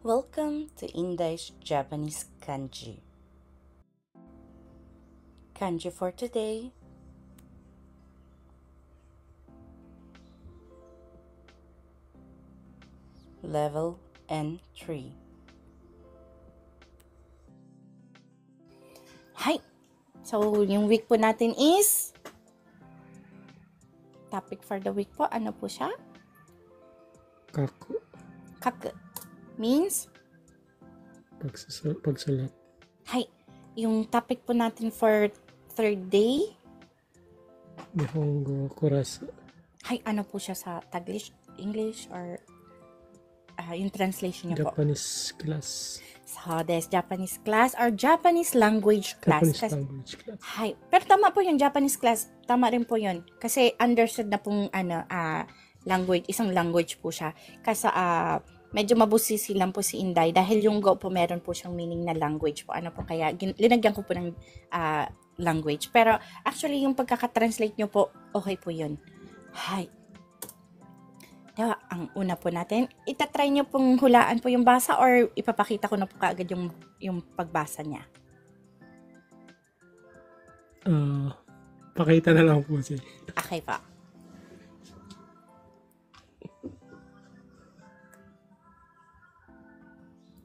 Welcome to Indai's Japanese Kanji. Kanji for today. Level N3. Hi! So, yung week po natin is topic for the week po. Ano po siya? Kaku. Kaku. Means? Pagsulat. Hi! Yung topic po natin for third day. Nihongo kurasu. Hi! Ano po siya sa Taglish, English, or yung translation niyo po? Japanese class. So, there's Japanese class or Japanese language class. Japanese language class. Hi. Pero tama po yung Japanese class. Tama rin po yun. Kasi understood na pong language. Isang language po siya. Kasi medyo mabusisi lang po si Inday. Dahil yung go po meron po siyang meaning na language po. Ano po kaya? Linagyan ko po ng language. Pero actually yung pagkakatranslate nyo po, okay po yun. Hi. Diba, ang una po natin, itatry nyo pong hulaan po yung basa or ipapakita ko na po kaagad yung pagbasa niya? Pakita na lang po siya. Okay pa.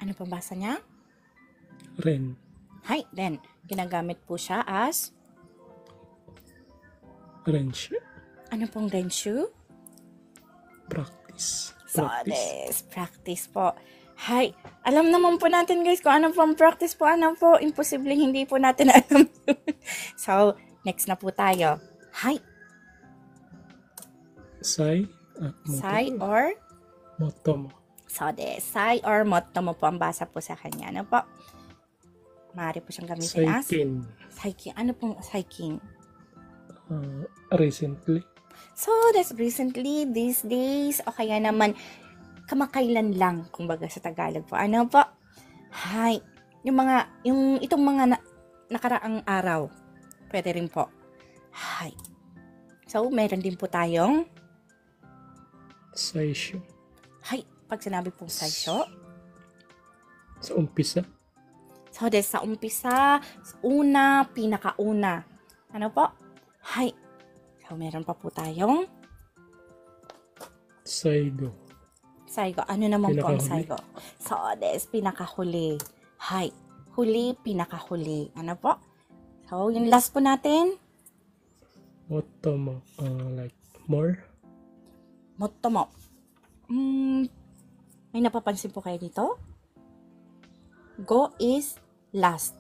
Ano pong basa niya? Ren. Hi, then, ginagamit po siya as? Renshu. Ano pong renshu? Practice. So, this, practice po. Hi, alam naman po natin guys kung ano pong practice po, ano po, imposible hindi po natin alam. So, next na po tayo. Hi. Sai. Sai or? Motomo. So, this, sai or motomo po ang basa po sa kanya. Ano po? Maaari po siyang gamitin as? Saikin. Saikin. Ano pong saikin? Recently. So, that's recently, these days, o kaya naman, kamakailan lang, kumbaga sa Tagalog po. Ano po? Hi. Itong mga nakaraang araw, pwede rin po. Hi. So, meron din po tayong Saisho. hi. Pag sinabi pong saisho, Sa umpisa. so, des sa umpisa, una, pinakauna. Ano po? Hi. So, meron pa po tayong Saigo. saigo. Ano naman po ang Pinakahuli. saigo? So, des, pinakahuli. Hi. Huli, pinakahuli. Ano po? So, yung last po natin, Motomo. Like more. motomo. May napapansin po kayo dito? Go is last.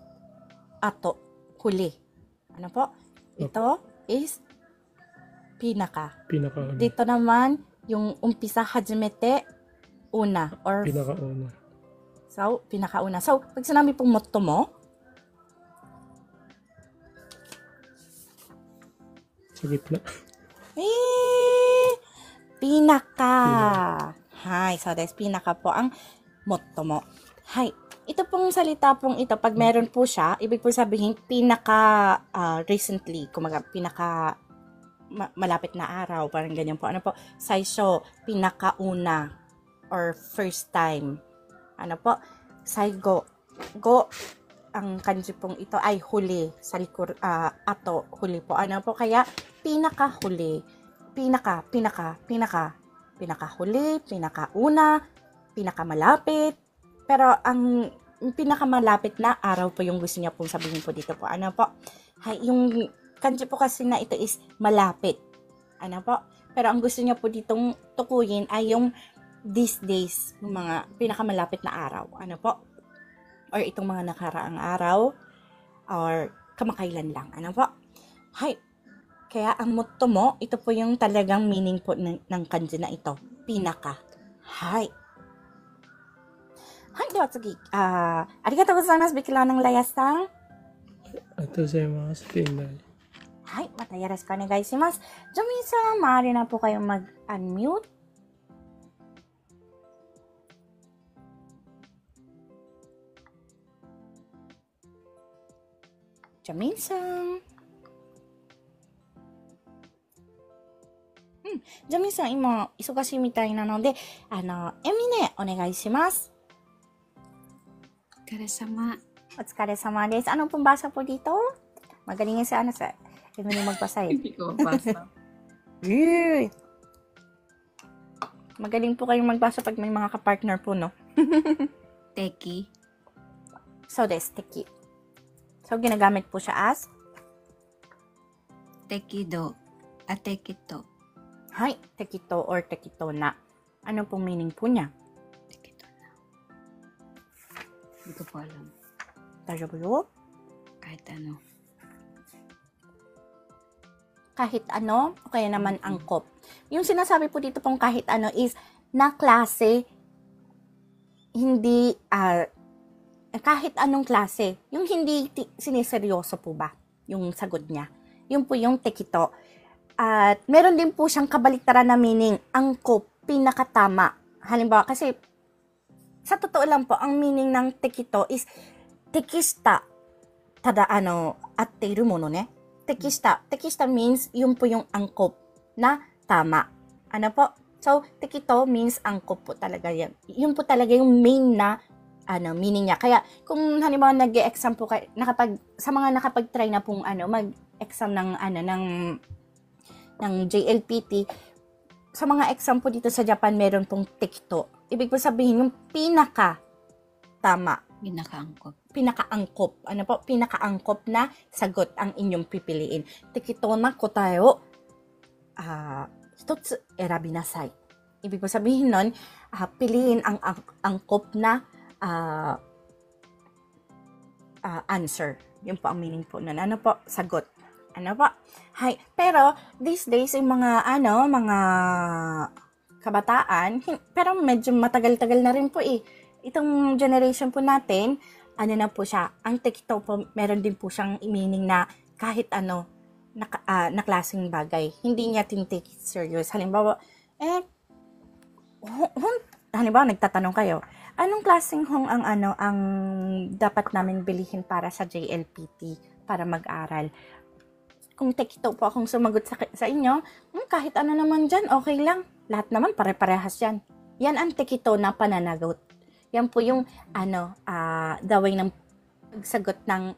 Ato, huli. Ano po? Ito is pinaka. Pinakauna. Dito naman, yung umpisa, hajimete, una. Or, Pinakauna. so, pinakauna. So, pag sinabi pong motomo, Sa gitna. pinaka. Hi. So, that's pinaka po ang motomo. Hi. Ito pong salita pong ito, pag meron po siya, ibig po sabihin, pinaka recently, kumaga, pinaka malapit na araw, parang ganyan po. Ano po? Saisho, pinakauna, or first time. Ano po? Saigo. Go, ang kanji pong ito ay huli. Sa likur, ato, huli po. Ano po? Kaya, pinakahuli. Pinakahuli, pinakauna, pinakamalapit. Pero ang pinakamalapit na araw po yung gusto niya pong sabihin po dito po. Ano po? Yung kanji po kasi na ito is malapit. Ano po? Pero ang gusto niya po ditong tukuyin ay yung these days, yung mga pinakamalapit na araw. Ano po? Or itong mga nakaraang araw or kamakailan lang. Ano po? Hi. Kaya ang motto mo, ito po yung talagang meaning po ng kanji na ito. Pinaka. Hi. Hi, では次。ありがとうございます。ビキラーのラヤさん。はい、またよろしくお願いします。ジョミンさん、maaari na po kayong mag-unmute. Jominさん。ジョミンさん、今、忙しいみたいなので、エミネ、お願いします。Otsukare-sama. Otsukare-sama desu. Anong pambasa po dito? Magaling yan si sa Emily magbasa eh. Hindi ko mabasa. Yay! Magaling po kayong magbasa pag may mga kapartner po, no? Teki. So, desu, teki. So, ginagamit po siya as Tekido. Tekito. Hai, tekito or tekito na. Ano pong meaning po niya? Tekito na. Hindi ko po alam. Dajabu yo? Kahit ano. Kahit ano, o kaya naman angkop. Yung sinasabi po dito pong kahit ano is na klase, hindi, kahit anong klase. Yung hindi siniseryoso po ba? Yung sagot niya. Yun po yung tekito. At meron din po siyang kabaliktaran na meaning, angkop, pinakatama. Halimbawa, kasi sa totoo lang po, ang meaning ng tekito is tekista. Tada atteiru mono ne. Tekista. Tekista means yun po yung angkop na tama. Ano po? So, tekito means angkop po talaga yan. Yun po talaga yung main na meaning niya. Kaya, kung halimbawa nag-e-exam po kayo, sa mga nakapag-try na pong mag-exam ng JLPT, sa mga exam po dito sa Japan, meron pong tekito. Ibig po sabihin, yung pinaka-tama. Pinaka-angkop. Ano po? Pinaka-angkop na sagot ang inyong pipiliin. Tekito na kotae o hitotsu erabinasai. Ibig po sabihin nun, piliin ang angkop na answer. Yun po ang meaning po nun. Ano po? Sagot. Ano po? Hay. Pero, these days, yung mga kabataan, pero medyo matagal-tagal na rin po eh. Itong generation po natin, na po siya, ang tekito po, meron din po siyang meaning na kahit na klaseng bagay. Hindi niya tinitake it serious. Halimbawa, halimbawa, nagtatanong kayo, anong klaseng ang dapat namin bilihin para sa JLPT, para mag-aral? Kung tekito po akong sumagot sa inyo, kahit ano naman dyan, okay lang. Lahat naman pare-parehas yan. Yan ang tekito na pananagot. Yan po yung the way ng pagsagot ng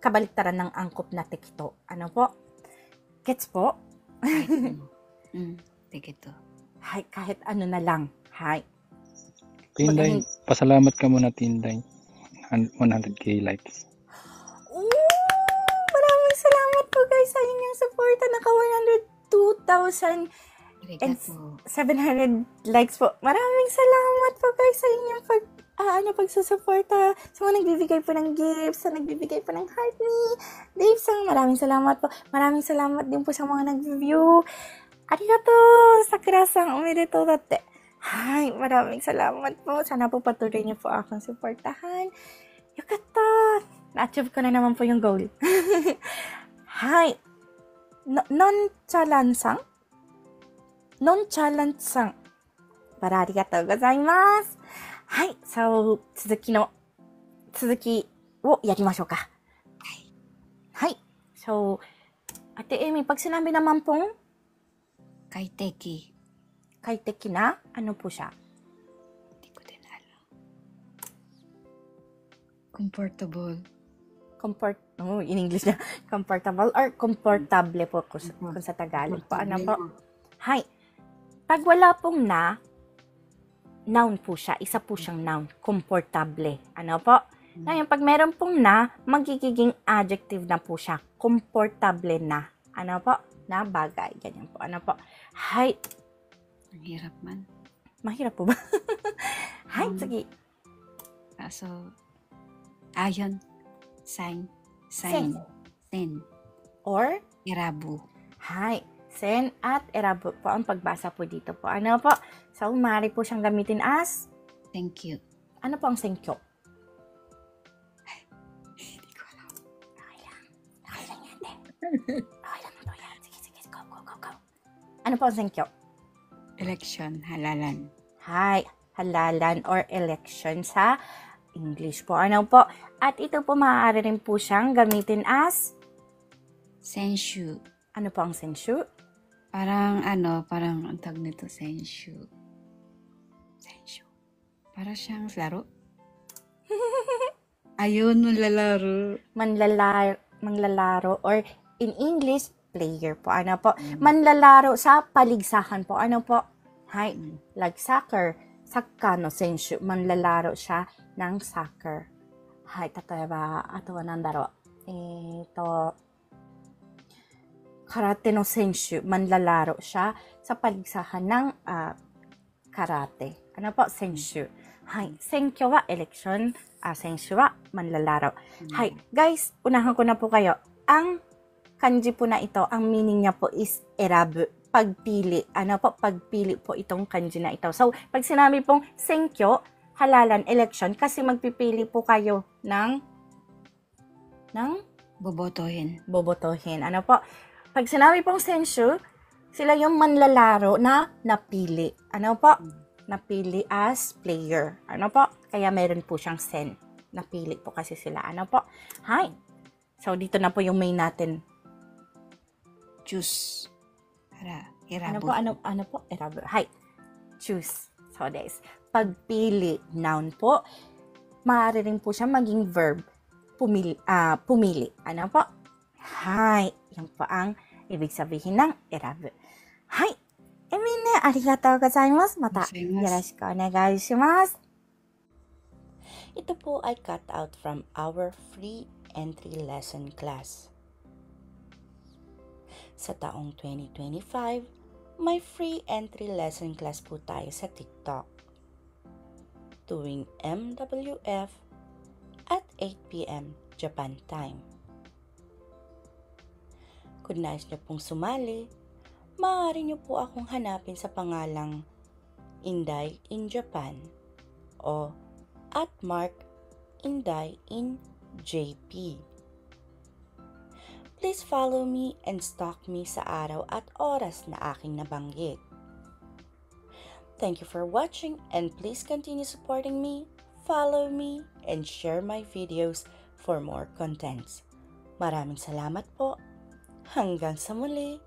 kabaliktaran ng angkop na tekito. Ano po? Gets po? Tekito. Hay, kahit ano na lang. Hay. Tinday, pasalamat ka muna, Tinday. 100k likes. Maraming salamat po guys sa inyong support. Naka 102,700 likes po. Maraming salamat po guys sa inyong pagsusuporta. Sa mga nagbibigay po ng gifts, sa nagbibigay po ng heart ni Dave Sang. Maraming salamat po. Maraming salamat din po sa mga nag-review. Arigato, Sakura-san, omedetou datte. Hay, maraming salamat po. Sana po patuloy niyo po akong suportahan. Yukata! Na-achieve ko na naman po yung goal. Hay. Non-chalan-san? Non-chalan-san. Para arigatou gozaimasu. Hay. So, 続きをやりましょうか。はい。So, Ate Amy, pag sinabi naman pong Kaiteki. kaiteki na, ano po siya? Hindi ko din alam. Comfortable. In English na, comfortable or comfortable po kung sa Tagalog po. Ano po? Hay. Pag wala pong na, noun po siya. Isa po siyang noun. Comfortable. Ano po? Ngayon, pag meron pong na, magiging adjective na po siya. Comfortable na. Ano po? Na bagay. Ganyan po. Ano po? Hay. Ang hirap man. Mahirap po ba? Hay, sige. So, ayon. Sen. Or, Irabu. hay. Sen at erabu po ang pagbasa po dito po. Ano po? So, maaari po siyang gamitin as, Thank you. ano po ang senkyo? Hindi ko alam. Okay lang. Okay lang yan, te. Okay lang po yan. Sige. Go. Ano po ang senkyo? Election. Halalan. Hay. Halalan or election sa English po. Ano po? At ito po maaari rin po siyang gamitin as, Senshu. ano po ang senshu? Parang ang tag nito, Senshu. Para siyang laro. Ayun, lalaro. Manlalaro or in English, player po. Ano po? Manlalaro sa paligsahan po. Ano po? Hay, like soccer. Soccer no senshu. Manlalaro siya ng soccer. Hay, tatayaba, ato wa nandaro. Karate no senshu. Manlalaro siya sa paligsahan ng karate. Ano po? Senshu. Hay, senkyo wa election. Senshu wa manlalaro. Hay, guys, unahan ko na po kayo. Ang kanji po na ito, ang meaning niya po is erabu. Pagpili. Ano po? Pagpili po itong kanji na ito. So, pag sinabi pong senkyo, halalan, election, kasi magpipili po kayo ng bobotohin. Ano po? Pag sinabi pong senshu, sila yung manlalaro na napili. Ano po? Napili as player. Ano po? Kaya meron po siyang sen. Napili po kasi sila. Ano po? Hi. So, dito na po yung main natin. Choose. Para, Ano irabu. po? Ano po? Erabu. Hi. Choose. So, this. Pagpili. Noun po. Maaari rin po siya maging verb. Pumili. Ano po? Hi. Yan po ang ibig sabihin ng erabu. Hi. Minne, arigatou gozaimasu. Mata, yoroshiku onegai shimasu. Ito po ay cut out from our free entry lesson class. Sa taong 2025, may free entry lesson class po tayo sa TikTok. Tuwing MWF at 8 p.m. Japan time. Kung nais niyo pong sumali, maaari niyo po akong hanapin sa pangalang Inday in Japan o @Inday in JP. Please follow me and stalk me sa araw at oras na aking nabanggit. Thank you for watching and please continue supporting me, follow me, and share my videos for more contents. Maraming salamat po. Hanggang sa muli.